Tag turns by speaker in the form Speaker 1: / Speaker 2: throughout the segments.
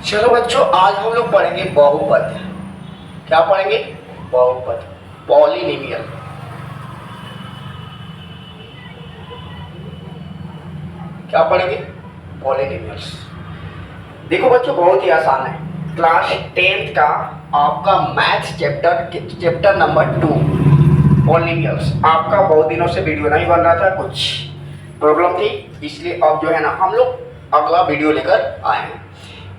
Speaker 1: चलो बच्चों, आज हम लोग पढ़ेंगे बहुपद। क्या पढ़ेंगे? बहुपद, पॉलिनोमियल। क्या पढ़ेंगे? पॉलिनोमियल्स। देखो बच्चों, बहुत ही आसान है। क्लास 10th का आपका मैथ्स चैप्टर नंबर 2 पॉलिनोमियल्स। आपका बहुत दिनों से वीडियो नहीं बन रहा था, कुछ प्रॉब्लम थी, इसलिए अब जो है ना हम लोग अगला वीडियो लेकर आए हैं।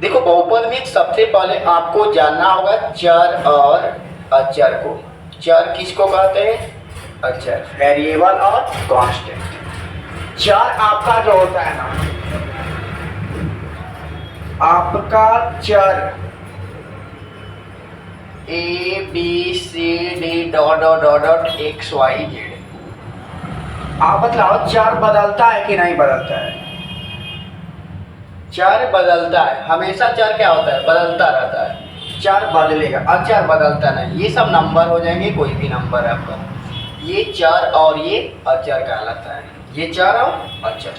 Speaker 1: देखो, बहुपद में सबसे पहले आपको जानना होगा चर और अचर को। चर किसको कहते हैं? अचर, वेरिएबल और कांस्टेंट। चर आपका जो होता है ना, आपका चर A B C D dot dot dot dot X Y Z. आप बताओ, चर बदलता है कि नहीं बदलता है? चर बदलता है। हमेशा चर क्या होता है? बदलता रहता है। चर बदलेगा, अचर बदलता नहीं। ये सब नंबर हो जाएंगे, कोई भी नंबर है आपका। ये चर और ये अचर कहलाता है। ये चर और अचर।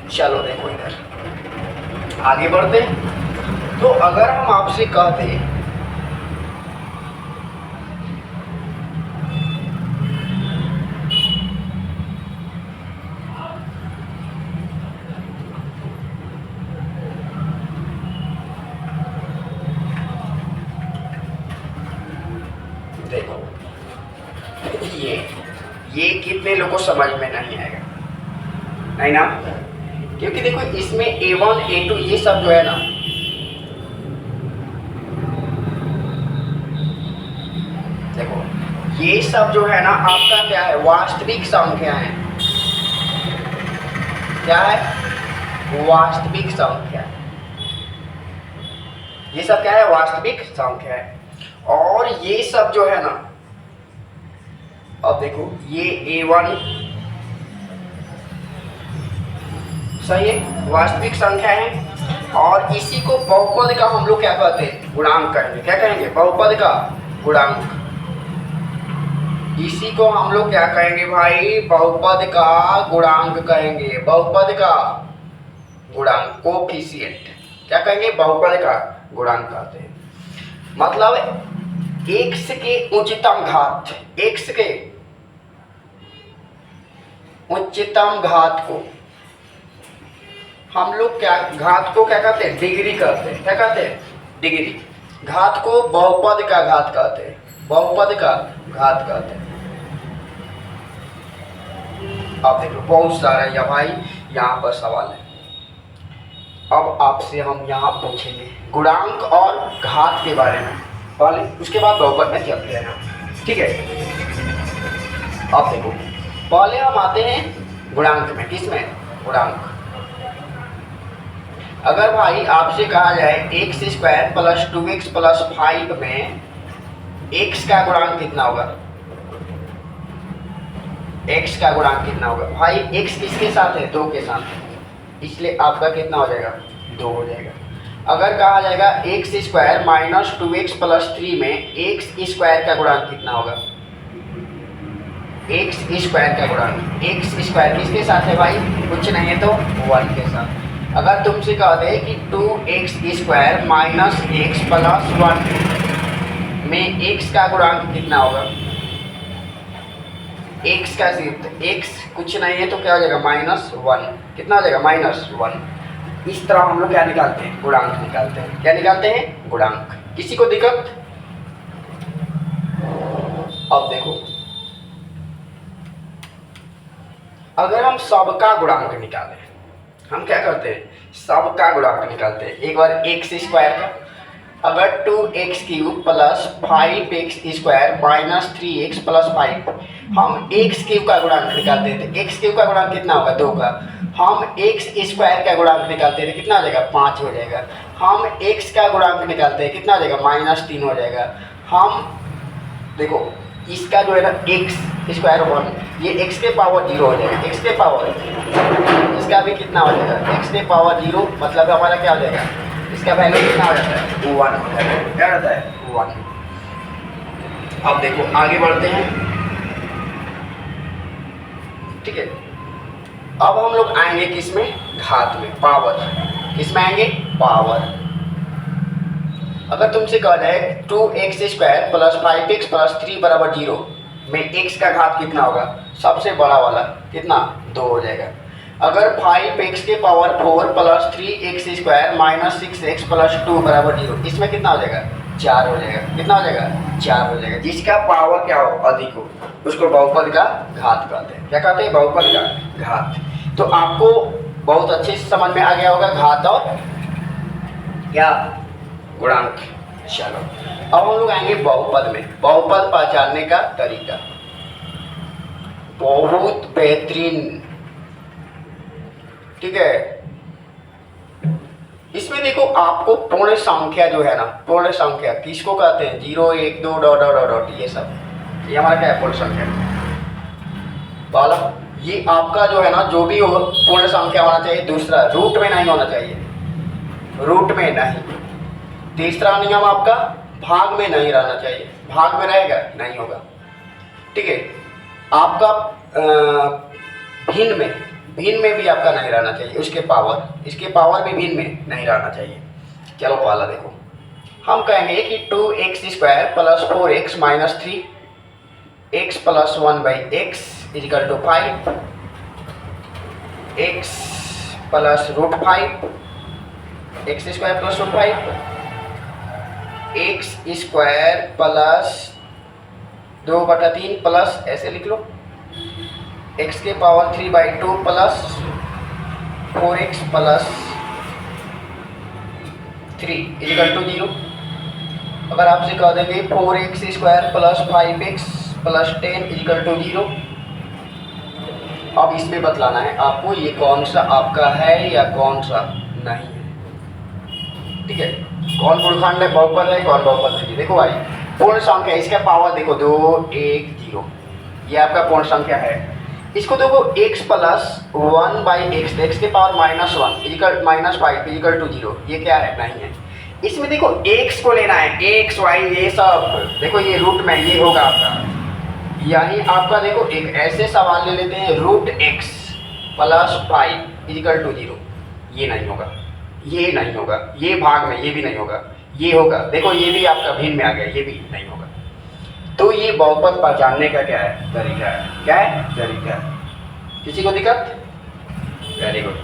Speaker 1: चलो देखो, इधर आगे बढ़ते हैं। तो अगर हम आपसे कहते देखो, ये कितने लोगों को समझ में नहीं आएगा? नहीं ना? क्योंकि देखो, इसमें A1 A2 ये सब जो है ना, देखो ये सब जो है ना आपका क्या है? वास्तविक संख्या है। क्या है? वास्तविक संख्या। ये सब क्या है? वास्तविक संख्या है। और ये सब जो है ना, अब देखो ये A1 सही है, वास्तविक संख्या है। और इसी को बहुपद का हम लोग क्या कहते हैं? गुणांक कहेंगे। क्या कहेंगे? बहुपद का गुणांक। इसी को हम लोग क्या कहेंगे भाई? बहुपद का गुणांक कहेंगे। बहुपद का गुणांक, कोफिशिएंट। क्या कहेंगे? बहुपद का गुणांक कहते हैं। मतलब x के उच्चतम घात, x के उच्चतम घात को हम लोग क्या, घात को क्या कहते हैं? डिग्री कहते हैं। क्या कहते हैं? डिग्री। घात को बहुपद का घात कहते हैं। बहुपद का घात कहते हैं। अब देखो, बहुत सारा या भाई यहाँ पर सवाल है। अब आपसे हम यहाँ पूछेंगे गुणांक और घात के बारे में पहले, उसके बाद बहुपद में चलते हैं। ठीक है? अब देखो, पहले हम आते हैं गुणांक में। किसमें? गुणांक। अगर भाई आपसे कहा जाए x² + 2x + 5 में x का गुणांक कितना होगा? x का गुणांक कितना होगा भाई? x किसके साथ है? 2 के साथ, इसलिए आपका कितना हो जाएगा? 2 हो जाएगा। अगर कहा जाएगा x² - 2x + 3 में x² का गुणांक कितना होगा? x² का गुणांक, x² किसके साथ है भाई? कुछ नहीं है तो 1 के साथ। अगर तुमसे कह दे कि 2x² - x + 1 में x का गुणांक कितना होगा? x का सिर्फ x कुछ नहीं है तो क्या हो जाएगा? -1। कितना हो जाएगा? -1। इस तरह हम लोग क्या निकालते हैं? गुणांक निकालते हैं। क्या निकालते हैं? गुणांक। किसी को दिक्कत? अब देखो, अगर हम सबका गुणांक निकालें, हम क्या करते हैं? सबका गुणांक निकालते हैं। एक बार x² का, अगर 2x³ + 5x² - 3x + 5, हम x³ का गुणांक निकालते थे। x³ का गुणांक कितना होगा? 2 का। हम x² का गुणांक निकालते थे, कितना हो जाएगा? 5 हो जाएगा। हम x का गुणांक निकालते हैं, कितना हो जाएगा? -3 हो जाएगा। हम देखो, इसका जो है ना x² 1, ये x के पावर 0 हो जाएगा। x के पावर, इसका भी कितना हो जाएगा? x के पावर 0, मतलब हमारा क्या हो जाएगा? इसका वैल्यू कितना हो जाता है? 1 हो जाता है। क्या रहता है? 1। अब देखो आगे बढ़ते हैं। ठीक है? अब हम लोग आएंगे किसमें? घात में, पावर। किसमें आएंगे? पावर। अगर तुमसे कहा जाए 2x² प्लस 5x प्लस 3 बराबर 0 में x का घात कितना होगा, सबसे बड़ा वाला कितना 2 हो जाएगा। अगर 5x के power 4 plus 3x² minus 6x plus 2 बराबर 0, इसमें कितना हो जाएगा 4 हो जाएगा। कितना हो जाएगा 4 हो जाएगा। जिसका पावर क्या हो अधिक हो उसको बहुपद का घात कहते हैं। क्या कहते हैं, बहुपद का घात। तो आपको बहुत अच्छे से समझ में आ गया होगा घात और क्या गुणांक। चलो अब हम लोग आएंगे बहुपद में। बहुपद पहचानने का तरीका बहुत बेहतरीन, ठीक है। इसमें देखो आपको पूर्ण संख्या जो है ना, पूर्ण संख्या किसको कहते हैं, 0 1 2 डॉट डॉट डॉट, ये सब ये हमारा क्या है पूर्ण संख्या वाला। ये आपका जो है ना जो भी हो पूर्ण संख्या होना चाहिए। दूसरा रूट में नहीं होना चाहिए, रूट में नहीं। तीसरा नियम आपका भाग में नहीं रहना चाहिए, भाग में रहेगा नहीं होगा, ठीक है। आपका भिन्न में भी आपका नहीं रहना चाहिए। इसके पावर भी भिन्न में नहीं रहना चाहिए। चलो पहला देखो, हम कहेंगे कि 2x² plus 4x minus 3x plus 1/x equal to 5, x plus root 5, x² plus root 5, x² plus 2/3 plus ऐसे लिख लो x के power 3/2 plus 4x plus 3 equal to 0। अगर आपसे कह देंगे 4x² plus 5x plus 10 is equal to 0। अब इसमें बतलाना है आपको ये कौन सा आपका है या कौन सा नहीं है, ठीक है। कौन गुणखंड है, बहुपद है, कौन बहुपद नहीं। देखो भाई पूर्ण संख्या, इसका पावर देखो 2 1 0, ये आपका पूर्ण संख्या है। इसको देखो x प्लस 1/x, x के पावर -1 इजिकल -5 इजिकल टू 0, ये क्या है नहीं है। इसमें देखो x को लेना है, x y ये सब देखो ये रूट में ये होगा आपका, यानी आपका देखो एक ऐसे सवाल ले लेते हैं root x plus 5 equal to 0, ये नहीं होगा, ये नहीं होगा, ये भाग में ये भी नहीं होगा, ये होगा। देखो ये भी आपका भिन्न में आ गया, ये भी नहीं होगा। तो ये बहुपद पहचानने का क्या है तरीका है, क्या है तरीका है। किसी को दिक्कत, वेरी गुड।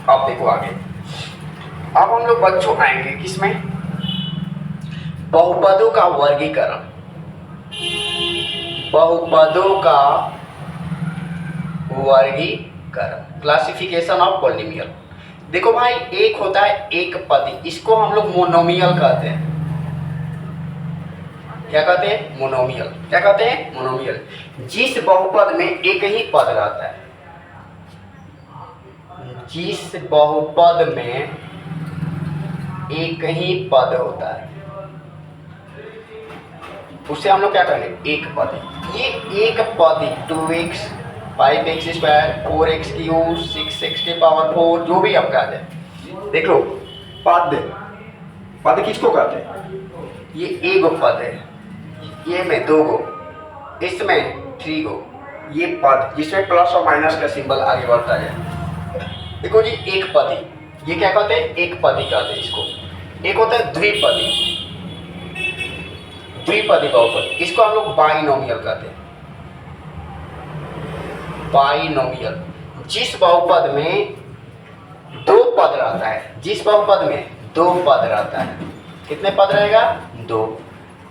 Speaker 1: अब देखो आगे, अब हम लोग बच्चों आएंगे किसमें, बहुपदों का वर्गीकरण, बहुपदों का वर्गीकरण, क्लासिफिकेशन ऑफ पॉलिनोमियल। देखो भाई एक होता है एक पदी, इसको हम लोग मोनोमियल कहते हैं। क्या कहते हैं, मोनोमियल। क्या कहते हैं, मोनोमियल। जिस बहुपद में एक ही पद रहता है, जिस बहुपद में एक ही पद होता है उससे हम लोग क्या करेंगे, एक पद। ये एक पद 2x 5x² 4x³ 6x के पावर 4 जो भी आपका आ जाए, देख लो पद, पद किसको कहते हैं, ये एक पद है, ये में 2 गो, इसमें 3 गो, ये पद जिसमें प्लस और माइनस का सिंबल आगे बढ़ता है। देखो जी एक पदी, ये क्या कहते हैं, एक पदी कहते हैं इसको। एक होता है द्विपदी, द्विपदी बहुपद, इसको हम लोग बाइनोमियल कहते हैं। बाइनोमियल, जिस बहुपद में 2 पद रहता है, जिस बहुपद में 2 पद रहता है, कितने पद रहेगा 2।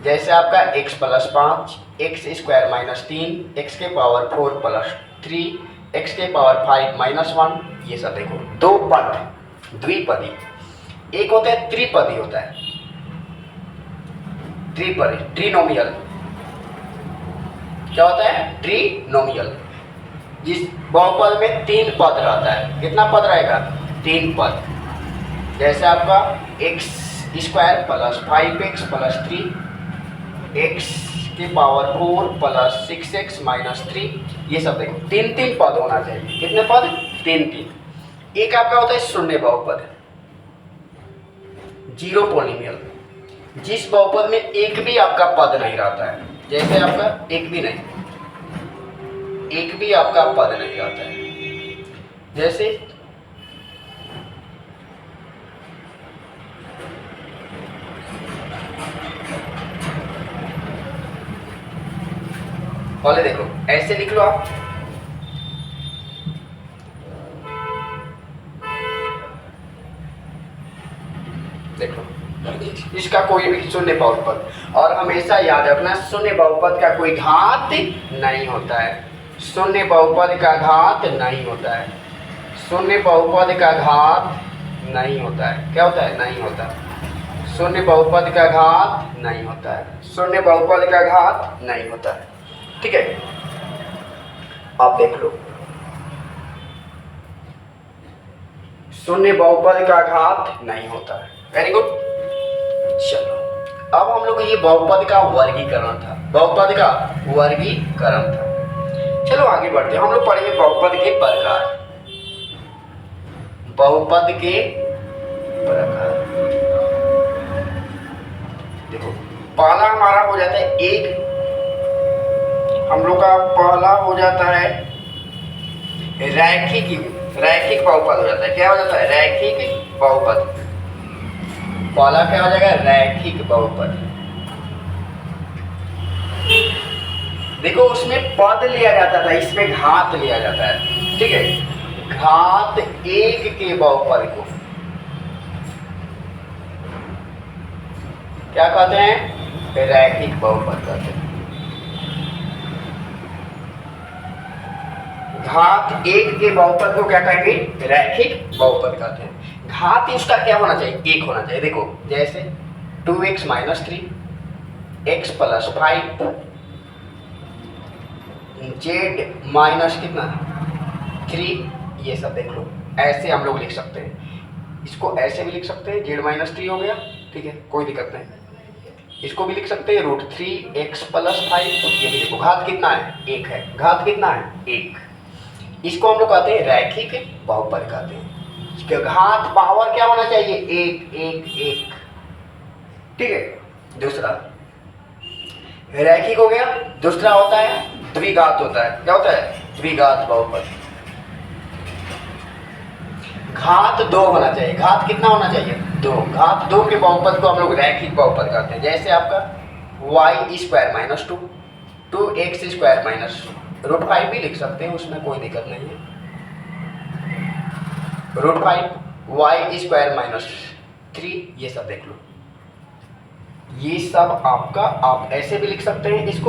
Speaker 1: जैसे आपका x plus 5 x² minus 3 x के पावर 4 प्लस 3 x के पावर 5 माइनस 1, ये सब देखो 2 पद द्विपदी। एक होता है त्रिपदी, होता है त्रिपदी, ट्रिनोमियल। क्या होता है, ट्रिनोमियल। जिस बहुपद में 3 पद रहता है, कितना पद रहेगा 3 पद। जैसे आपका x² plus 5x plus 3 x के पावर 4 प्लस 6x माइनस 3, ये सब देखो 3 पद होना चाहिए। कितने पद, 3। एक आपका होता है शून्य बहुपद, जीरो पॉलिनोमियल, जिस बहुपद में एक भी आपका पद नहीं रहता है। जैसे आपका एक भी नहीं, एक भी आपका पद नहीं रहता है। जैसे पहले देखो ऐसे लिख लो आप, देखो इसका कोई भी शून्य बहुपद, और हमेशा याद रखना शून्य बहुपद का कोई घात नहीं होता है, शून्य बहुपद का घात नहीं होता है, शून्य बहुपद का घात नहीं होता है। क्या होता है? नहीं होता। शून्य बहुपद का घात नहीं होता है, शून्य बहुपद का घात नहीं होता है। ठीक है, आप देख लो, शून्य बहुपद का घात नहीं होता है। Very good. चलो अब हम लोग ये बहुपद का वर्गीकरण था, बहुपद का वर्गीकरण था। चलो आगे बढ़ते हैं, हम लोग पढ़ेंगे बहुपद के प्रकार। बहुपद के प्रकार देखो, पहला हमारा हो जाता है एक, हम लोग का पहला हो जाता है रैखिक बहुपद हो जाता है। क्या हो जाता है? रैखिक बहुपद। पहला क्या हो जाएगा? रैखिक बहुपद। देखो उसमें पद लिया जाता था, इसमें घात लिया जाता है। ठीक है, घात एक के बहुपद को क्या कहते हैं? रैखिक बहुपद कहते हैं। घात एक के बहुपद को क्या कहेंगे? रैखिक बहुपद कहते हैं। घात इसका क्या होना चाहिए? एक होना चाहिए। देखो जैसे 2x - 3, x + 5, z माइनस कितना 3, ये सब देख लो। ऐसे हम लोग लिख सकते हैं, इसको ऐसे भी लिख सकते हैं, z - 3 हो गया। ठीक है, कोई दिक्कत नहीं। इसको भी लिख सकते हैं √3x + 5, ये भी देखो घात कितना है? एक है। घात कितना है? एक। इसको हम लोग कहते हैं रैखिक बहुपद कहते हैं। इसका घात पावर क्या होना चाहिए? एक एक एक। ठीक है, दूसरा रैखिक हो गया। दूसरा होता है द्विघात होता है। क्या होता है? द्विघात बहुपद। घात 2 होना चाहिए। घात कितना होना चाहिए? 2। घात 2 के बहुपद को हम लोग रैखिक बहुपद कहते हैं। जैसे आपका y² - 2, 2x² - √5 भी लिख सकते हैं, उसमें कोई दिक्कत नहीं है। √5 y² - 3, ये सब देख लो। ये सब आपका, आप ऐसे भी लिख सकते हैं इसको।